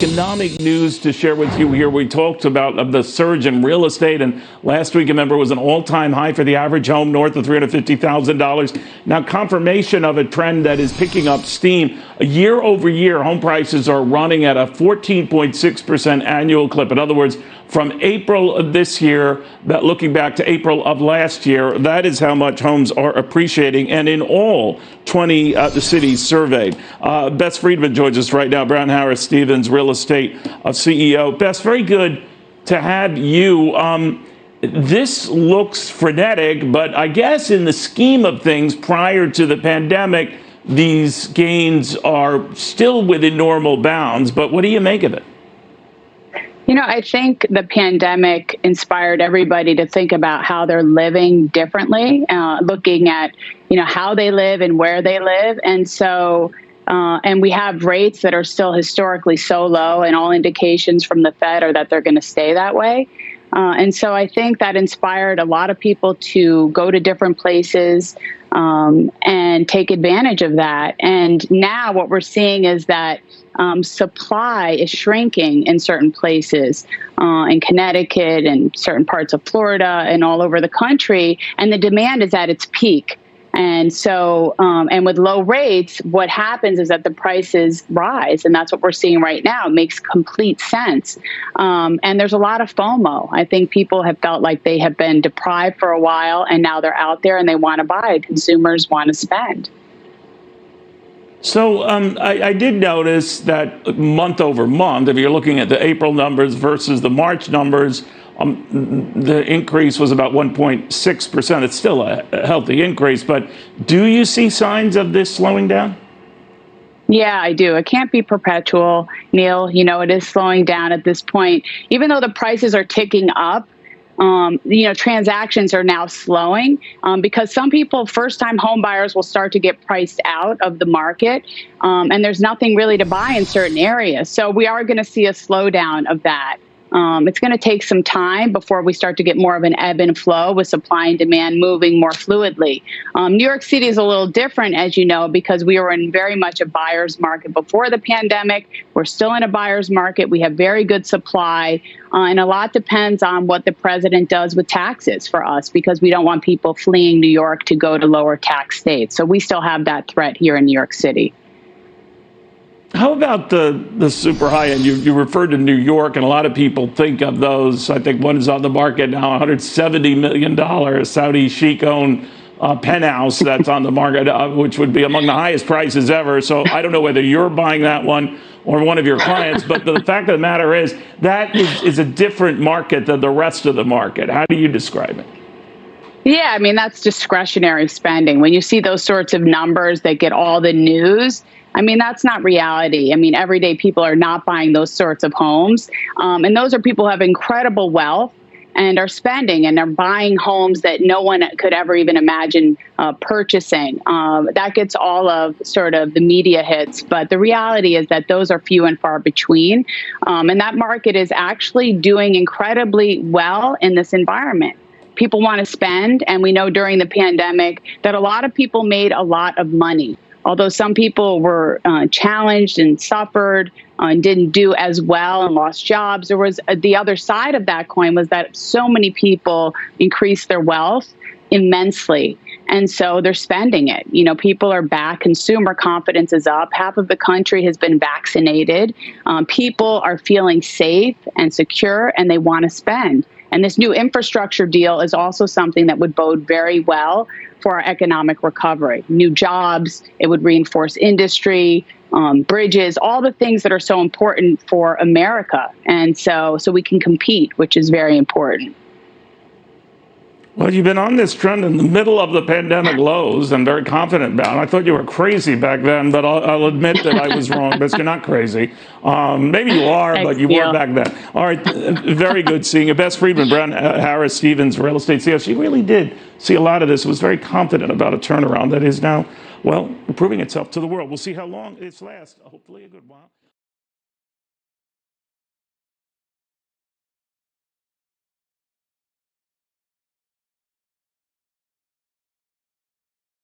economic news to share with you here. We talked about the surge in real estate, and last week, remember, was an all-time high for the average home, north of $350,000. Now, confirmation of a trend that is picking up steam. Year over year, home prices are running at a 14.6% annual clip. In other words, from April of this year, that looking back to April of last year, that is how much homes are appreciating. And in all 20 cities surveyed. Bess Freedman joins us right now, Brown Harris Stevens Real Estate CEO. Bess, very good to have you. This looks frenetic, but I guess in the scheme of things prior to the pandemic, these gains are still within normal bounds. But what do you make of it? You know, I think the pandemic inspired everybody to think about how they're living differently, looking at, how they live and where they live. And so, and we have rates that are still historically so low, and all indications from the Fed are that they're going to stay that way. And so I think that inspired a lot of people to go to different places and take advantage of that. And now what we're seeing is that supply is shrinking in certain places, in Connecticut and certain parts of Florida and all over the country, and the demand is at its peak. And so, and with low rates, what happens is that the prices rise, and that's what we're seeing right now. It makes complete sense. And there's a lot of FOMO. I think people have felt like they have been deprived for a while, and now they're out there and they want to buy. Consumers want to spend. So I did notice that month over month, if you're looking at the April numbers versus the March numbers, the increase was about 1.6%. It's still a healthy increase, but do you see signs of this slowing down? Yeah, I do. It can't be perpetual, Neil. It is slowing down at this point. Even though the prices are ticking up, transactions are now slowing because some people, first-time home buyers, will start to get priced out of the market, and there's nothing really to buy in certain areas. So we are going to see a slowdown of that. It's going to take some time before we start to get more of an ebb and flow with supply and demand moving more fluidly. New York City is a little different, as you know, because we were in very much a buyer's market before the pandemic. We're still in a buyer's market. We have very good supply, and a lot depends on what the president does with taxes for us, because we don't want people fleeing New York to go to lower tax states. So we still have that threat here in New York City. How about the super high end? You referred to New York, and a lot of people think of those. I think one is on the market now, $170 million Saudi sheik-owned penthouse that's on the market, which would be among the highest prices ever. So I don't know whether you're buying that one or one of your clients, but the fact of the matter is that is a different market than the rest of the market. How do you describe it? Yeah, I mean, that's discretionary spending. When you see those sorts of numbers that get all the news, I mean, that's not reality. I mean, everyday people are not buying those sorts of homes. And those are people who have incredible wealth and are spending, and they're buying homes that no one could ever even imagine purchasing. That gets all of sort of the media hits. But the reality is that those are few and far between. And that market is actually doing incredibly well in this environment. People want to spend. And we know during the pandemic that a lot of people made a lot of money. Although some people were challenged and suffered and didn't do as well and lost jobs, there was the other side of that coin was that so many people increased their wealth immensely. And so they're spending it. People are back. Consumer confidence is up. Half of the country has been vaccinated. People are feeling safe and secure, and they want to spend. And this new infrastructure deal is also something that would bode very well for our economic recovery. New jobs, it would reinforce industry, bridges, all the things that are so important for America. And so we can compete, which is very important. Well, you've been on this trend in the middle of the pandemic lows and very confident about it. I thought you were crazy back then, but I'll admit that I was wrong. But you're not crazy. Maybe you are, but you were back then. All right. Very good seeing you. Bess Freedman, Brown Harris Stevens Real Estate CEO. She really did see a lot of this, was very confident about a turnaround that is now, well, proving itself to the world. We'll see how long it lasts. Hopefully a good while.